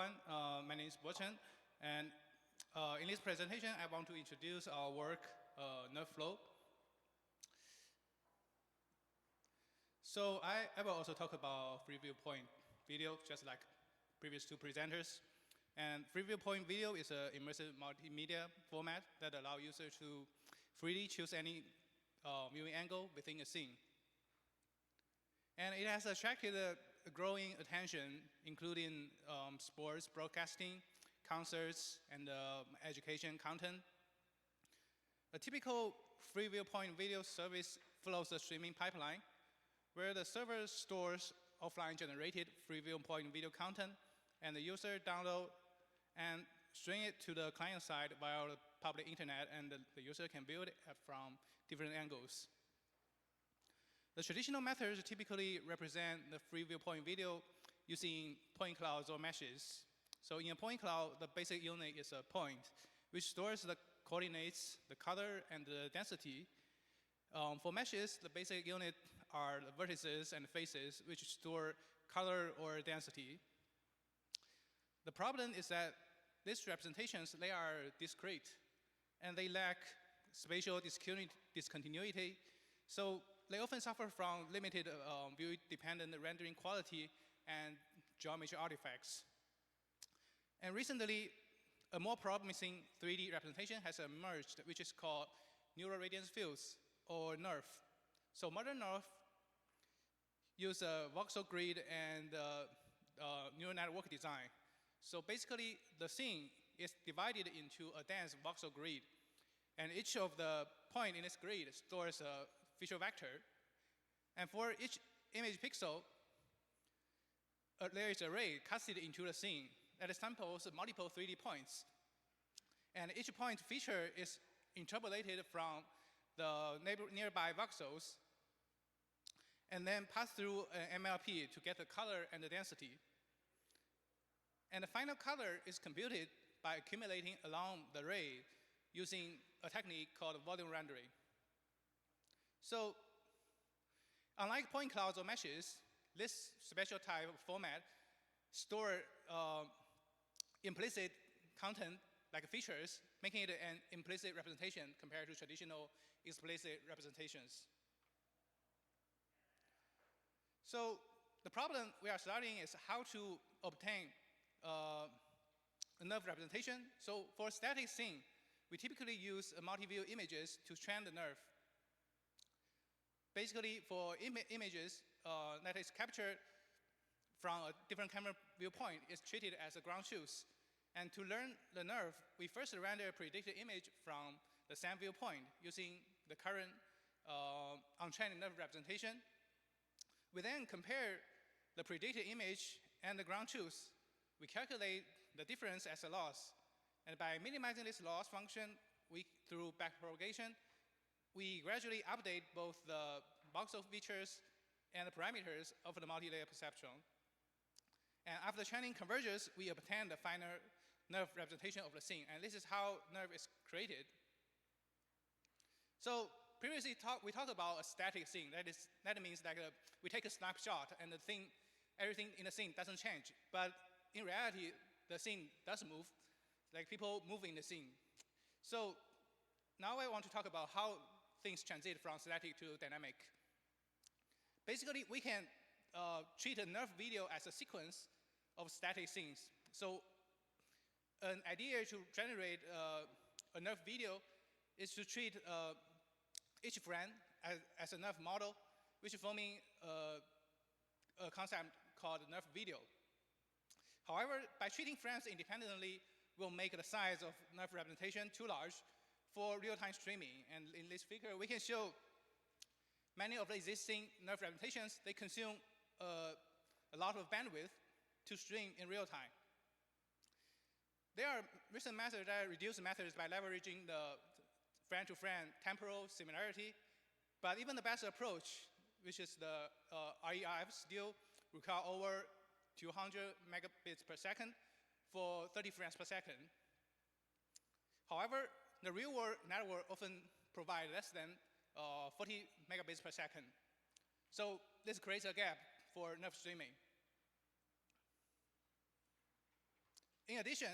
everyone. My name is Chen, and in this presentation, I want to introduce our work, NeRFlow. So I will also talk about free viewpoint video, just like previous two presenters. And free viewpoint video is an immersive multimedia format that allows users to freely choose any viewing angle within a scene. And it has attracted a growing attention, including sports broadcasting, concerts, and education content. A typical free viewpoint video service follows a streaming pipeline, where the server stores offline generated free viewpoint video content, and the user download and stream it to the client side via the public internet, and the user can view it from different angles. The traditional methods typically represent the free viewpoint video using point clouds or meshes. So in a point cloud, the basic unit is a point, which stores the coordinates, the color, and the density. For meshes, the basic unit are the vertices and faces, which store color or density. The problem is that these representations, they are discrete, and they lack spatial discontinuity. So they often suffer from limited view-dependent rendering quality and geometry artifacts. And recently, a more promising 3D representation has emerged, which is called neural radiance fields, or NeRF. So modern NeRF use a voxel grid and neural network design. So basically, the scene is divided into a dense voxel grid, and each of the points in this grid stores a feature vector. And for each image pixel, there is an array casted into the scene that samples multiple 3D points. And each point feature is interpolated from the nearby voxels, and then passed through an MLP to get the color and the density. And the final color is computed by accumulating along the array using a technique called volume rendering. So unlike point clouds or meshes, this special type of format store implicit content like features, making it an implicit representation compared to traditional explicit representations. So the problem we are studying is how to obtain a NeRF representation. So for a static scene, we typically use multi-view images to train the NeRF. Basically, for images that is captured from a different camera viewpoint, is treated as a ground truth. And to learn the NeRF, we first render a predicted image from the same viewpoint using the current untrained NeRF representation. We then compare the predicted image and the ground truth. We calculate the difference as a loss. And by minimizing this loss function through backpropagation, we gradually update both the voxel features and the parameters of the multi-layer perceptron. And after training converges, we obtain the final NeRF representation of the scene. And this is how NeRF is created. So previously, we talked about a static scene. That means that we take a snapshot, and everything in the scene doesn't change. But in reality, the scene does move, like people move in the scene. So now I want to talk about how things transit from static to dynamic. Basically, we can treat a NeRF video as a sequence of static scenes. So an idea to generate a NeRF video is to treat each frame as a NeRF model, which is forming a concept called NeRF video. However, by treating frames independently, we'll make the size of NeRF representation too large for real-time streaming. And in this figure, we can show many of the existing NeRF representations, they consume a lot of bandwidth to stream in real time. There are recent methods that reduce methods by leveraging the frame-to-frame temporal similarity. But even the best approach, which is the RERF, still require over 200 megabits per second for 30 frames per second. However, the real-world network often provides less than 40 megabits per second. So this creates a gap for NeRF streaming. In addition,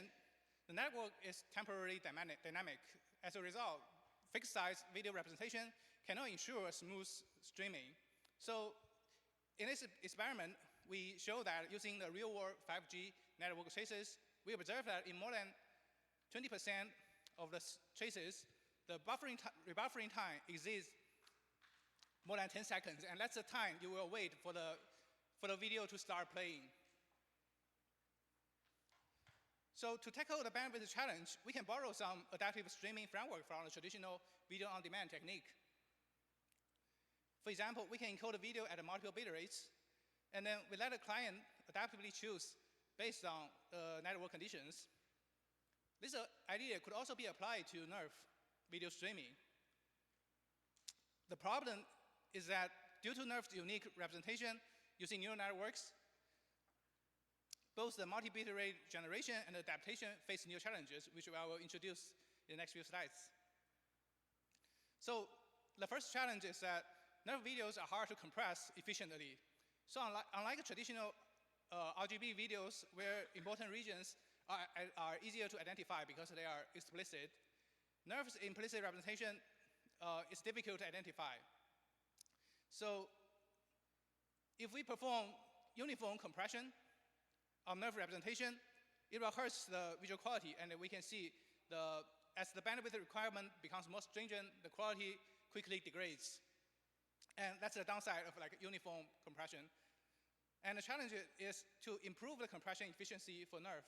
the network is temporarily dynamic. As a result, fixed size video representation cannot ensure smooth streaming. So in this experiment, we show that using the real-world 5G network traces, we observe that in more than 20% of the traces, the rebuffering time exceeds more than 10 seconds, and that's the time you will wait for the video to start playing. So to tackle the bandwidth challenge, we can borrow some adaptive streaming framework from the traditional video on demand technique. For example, we can encode the video at multiple bit rates, and then we let the client adaptively choose based on network conditions. This idea could also be applied to NeRF video streaming. The problem is that due to NeRF's unique representation using neural networks, both the multi-bit rate generation and adaptation face new challenges, which I will introduce in the next few slides. So the first challenge is that NeRF videos are hard to compress efficiently. So unlike traditional RGB videos where important regions are easier to identify because they are explicit, NeRF's implicit representation is difficult to identify. So if we perform uniform compression of NeRF representation, it will hurt the visual quality, and we can see as the bandwidth requirement becomes more stringent, the quality quickly degrades. And that's the downside of uniform compression. And the challenge is to improve the compression efficiency for NeRF.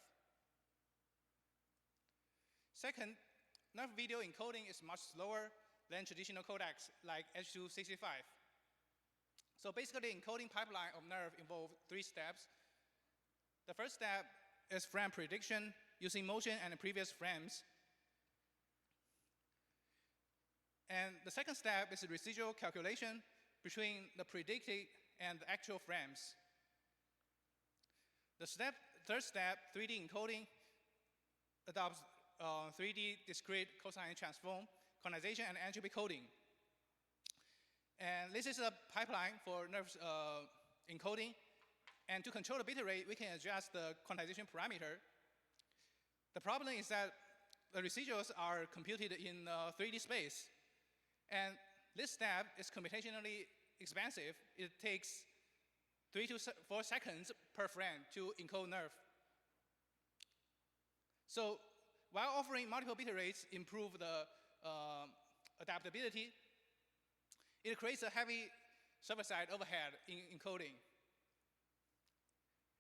Second, NeRF video encoding is much slower than traditional codecs like H.265. So basically, the encoding pipeline of NeRF involves 3 steps. The first step is frame prediction using motion and previous frames. And the second step is residual calculation between the predicted and the actual frames. The third step, 3D encoding, adopts 3D discrete cosine transform, quantization, and entropy coding. And this is a pipeline for NeRF's encoding. And to control the bit rate, we can adjust the quantization parameter. The problem is that the residuals are computed in 3D space. And this step is computationally expensive. It takes 3 to 4 seconds per frame to encode NeRF. So while offering multiple bit rates improve the adaptability, it creates a heavy server-side overhead in encoding.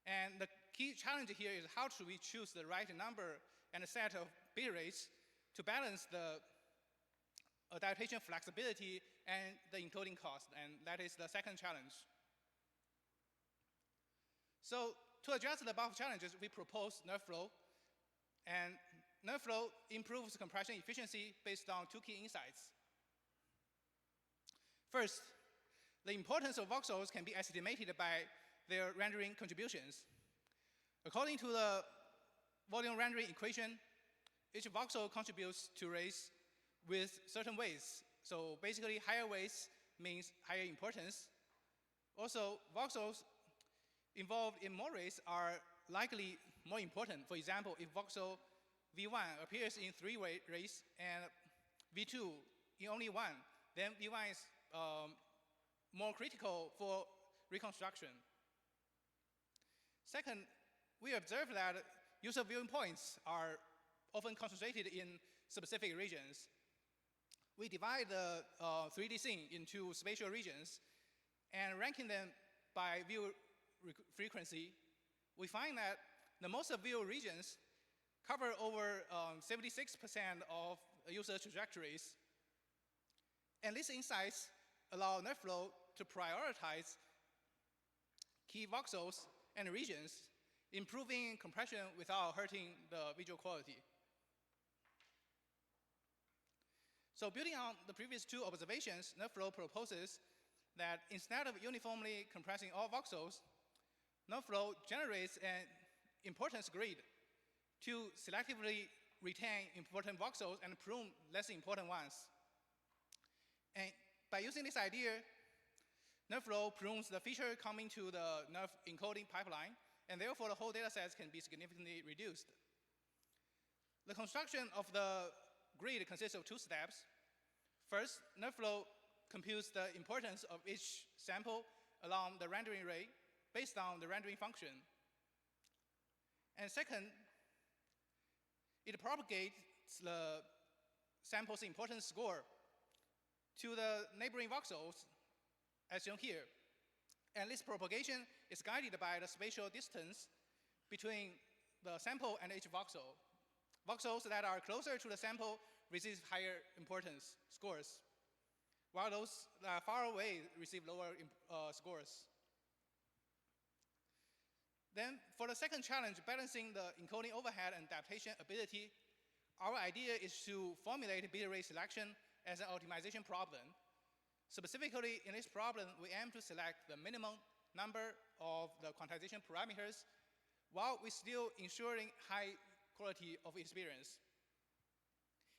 And the key challenge here is how should we choose the right number and a set of bit rates to balance the adaptation flexibility and the encoding cost, and that is the second challenge. So to address the above challenges, we propose NeRFlow, and NeRFlow improves compression efficiency based on 2 key insights. First, the importance of voxels can be estimated by their rendering contributions. According to the volume rendering equation, each voxel contributes to rays with certain weights. So basically, higher weights means higher importance. Also, voxels involved in more rays are likely more important. For example, if voxel V1 appears in 3 rays and V2 in only 1, then V1 is more critical for reconstruction. Second, we observe that user viewing points are often concentrated in specific regions. We divide the 3D scene into spatial regions and ranking them by view frequency. We find that the most view regions cover over 76% of user trajectories. And these insights allow NeRFlow to prioritize key voxels and regions, improving compression without hurting the visual quality. So building on the previous 2 observations, NeRFlow proposes that instead of uniformly compressing all voxels, NeRFlow generates an importance grid to selectively retain important voxels and prune less important ones. And by using this idea, NeRFlow prunes the feature coming to the NeRF encoding pipeline, and therefore the whole data sets can be significantly reduced. The construction of the grid consists of 2 steps. First, NeRFlow computes the importance of each sample along the rendering rate based on the rendering function. And second, it propagates the sample's importance score to the neighboring voxels, as shown here. And this propagation is guided by the spatial distance between the sample and each voxel. Voxels that are closer to the sample receive higher importance scores, while those that are far away receive lower scores. Then, for the second challenge, balancing the encoding overhead and adaptation ability, our idea is to formulate bit rate selection as an optimization problem. Specifically, in this problem, we aim to select the minimum number of the quantization parameters while we still ensuring high quality of experience.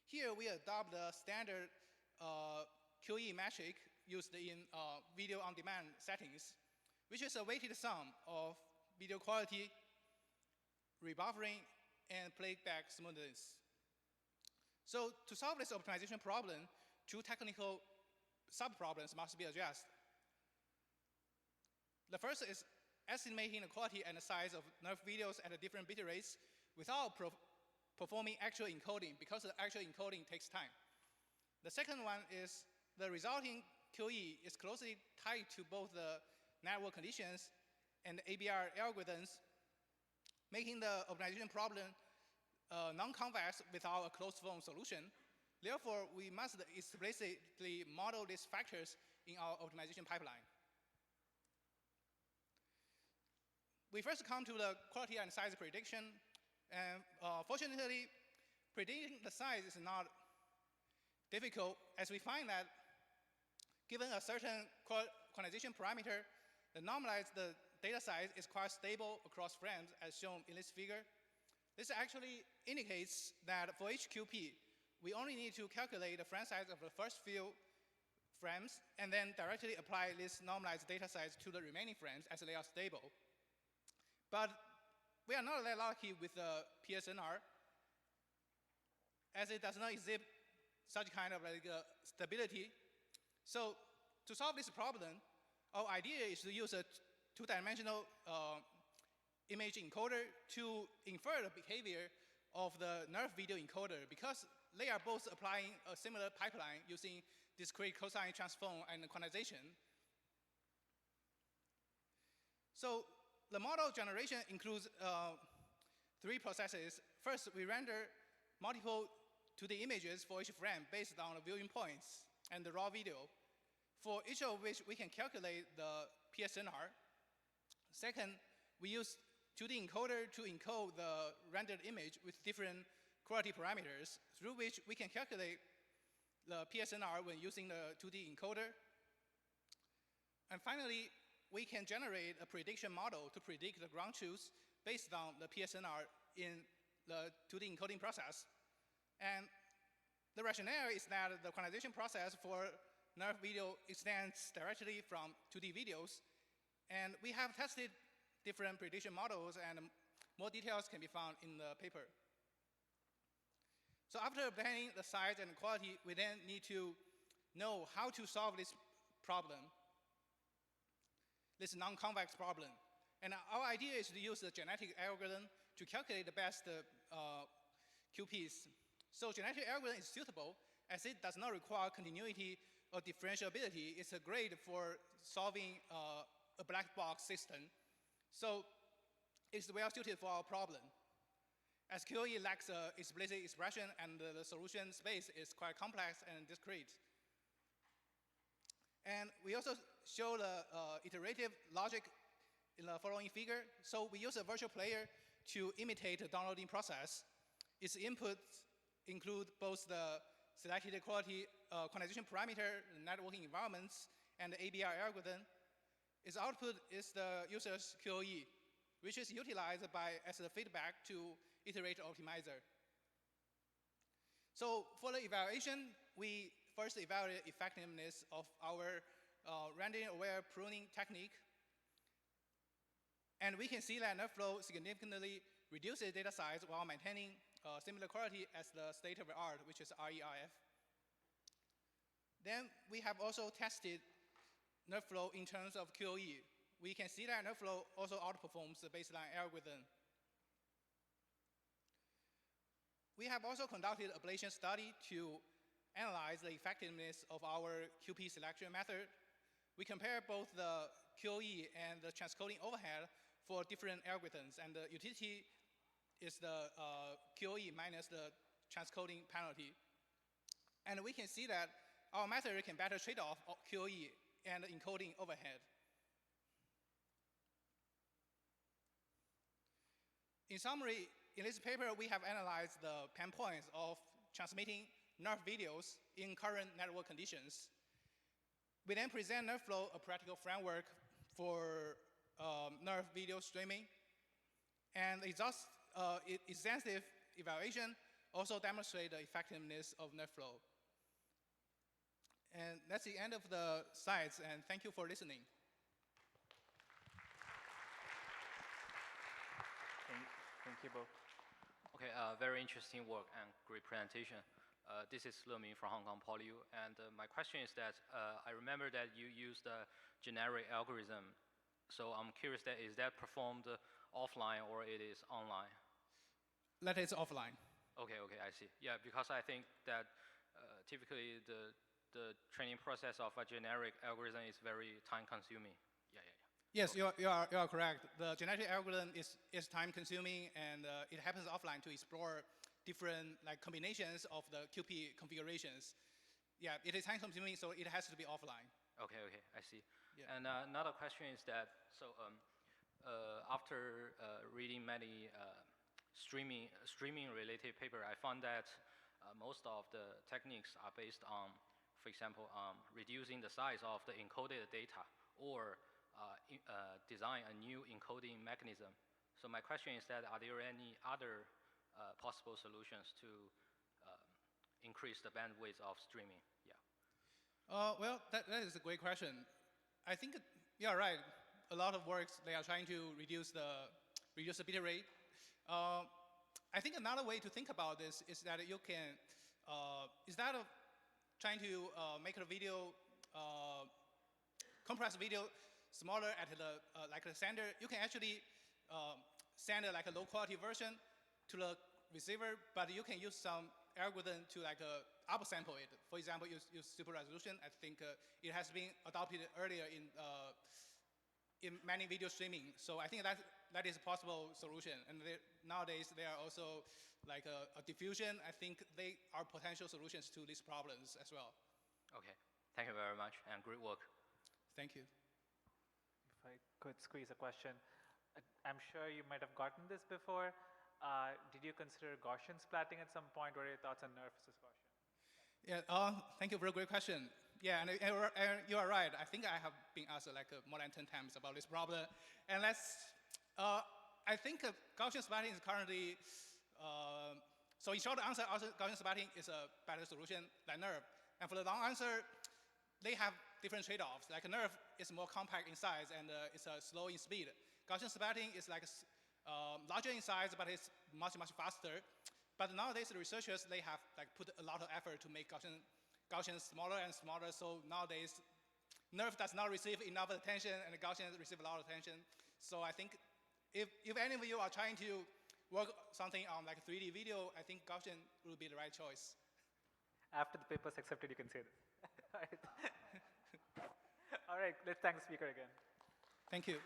Here, we adopt the standard QE metric used in video on-demand settings, which is a weighted sum of video quality, rebuffering, and playback smoothness. So to solve this optimization problem, 2 technical sub-problems must be addressed. The first is estimating the quality and the size of NeRF videos at different bit rates without performing actual encoding, because the actual encoding takes time. The second one is the resulting QE is closely tied to both the network conditions and the ABR algorithms, making the optimization problem non-convex without a closed form solution. Therefore, we must explicitly model these factors in our optimization pipeline. We first come to the quality and size prediction. And fortunately, predicting the size is not difficult, as we find that given a certain quantization parameter, the normalized data size is quite stable across frames, as shown in this figure. This actually indicates that for each QP, we only need to calculate the frame size of the first few frames and then directly apply this normalized data size to the remaining frames as they are stable. But we are not that lucky with the PSNR, as it does not exhibit such kind of stability. So to solve this problem, our idea is to use a 2-dimensional image encoder to infer the behavior of the NeRF video encoder, because they are both applying a similar pipeline using discrete cosine transform and quantization. So the model generation includes 3 processes. First, we render multiple 2D images for each frame based on the viewing points and the raw video, for each of which we can calculate the PSNR. Second, we use 2D encoder to encode the rendered image with different quality parameters, through which we can calculate the PSNR when using the 2D encoder. And finally, we can generate a prediction model to predict the ground truth based on the PSNR in the 2D encoding process. And the rationale is that the quantization process for NeRF video extends directly from 2D videos. And we have tested different prediction models, and more details can be found in the paper. So after obtaining the size and quality, we then need to know how to solve this problem, this non-convex problem. And our idea is to use the genetic algorithm to calculate the best QPs. So genetic algorithm is suitable as it does not require continuity or differentiability. It's great for solving a black box system. So it's well suited for our problem. As QE lacks explicit expression and the solution space is quite complex and discrete. And we also show the iterative logic in the following figure. So we use a virtual player to imitate the downloading process. Its inputs include both the selected quality quantization parameter, networking environments, and the ABR algorithm. Its output is the user's QoE, which is utilized as the feedback to iterate optimizer. So for the evaluation, we first evaluate effectiveness of our rendering-aware pruning technique. And we can see that NeRFlow significantly reduce the data size while maintaining similar quality as the state of the art, which is RERF. Then we have also tested NeRFlow in terms of QoE. We can see that NeRFlow also outperforms the baseline algorithm. We have also conducted an ablation study to analyze the effectiveness of our QP selection method. We compare both the QoE and the transcoding overhead for different algorithms, and the utility is the QoE minus the transcoding penalty. And we can see that our method can better trade off QoE and encoding overhead. In summary, in this paper, we have analyzed the pain points of transmitting NeRF videos in current network conditions. We then present NeRFlow, a practical framework for NeRF video streaming. And extensive evaluation also demonstrate the effectiveness of NeRFlow. And that's the end of the slides, and thank you for listening. Thank you both. Okay, very interesting work and great presentation. This is Leming from Hong Kong PolyU, and my question is that I remember that you used a generic algorithm. So I'm curious that is that performed offline or it is online? That is offline. Okay, I see. Yeah, because I think that typically the training process of a generic algorithm is very time consuming. Yeah. Yes, you are correct. The genetic algorithm is time consuming, and it happens offline to explore different combinations of the QP configurations. Yeah, it is time consuming, so it has to be offline. Okay, I see. Yeah. And another question is that, so after reading many streaming related paper, I found that most of the techniques are based on, for example, reducing the size of the encoded data or design a new encoding mechanism. So my question is that, are there any other possible solutions to increase the bandwidth of streaming? Yeah. Well, that is a great question. I think you're right. A lot of works, they are trying to reduce the bit rate. I think another way to think about this is that you can, instead of trying to make a video, compress video smaller at the the sender, you can actually send a low quality version to the receiver, but you can use some algorithm to upsample it. For example, use super resolution. I think it has been adopted earlier in many video streaming. So I think that is a possible solution. And nowadays there are also a diffusion. I think they are potential solutions to these problems as well. Okay, thank you very much and great work. Thank you. If I could squeeze a question, I'm sure you might have gotten this before. Did you consider Gaussian splatting at some point? What are your thoughts on NeRF versus Gaussian? Yeah, thank you for a great question. Yeah, and you are right. I think I have been asked more than 10 times about this problem. And I think Gaussian splatting is currently, so in short answer, Gaussian splatting is a better solution than NeRF. And for the long answer, they have different trade-offs. NeRF is more compact in size and it's slow in speed. Gaussian splatting is larger in size, but it's much faster. But nowadays, the researchers, they have put a lot of effort to make Gaussian smaller and smaller. So nowadays, NeRF does not receive enough attention, and the Gaussian receive a lot of attention. So I think if any of you are trying to work something on 3D video, I think Gaussian will be the right choice. After the paper's accepted, you can say this. All right, let's thank the speaker again. Thank you.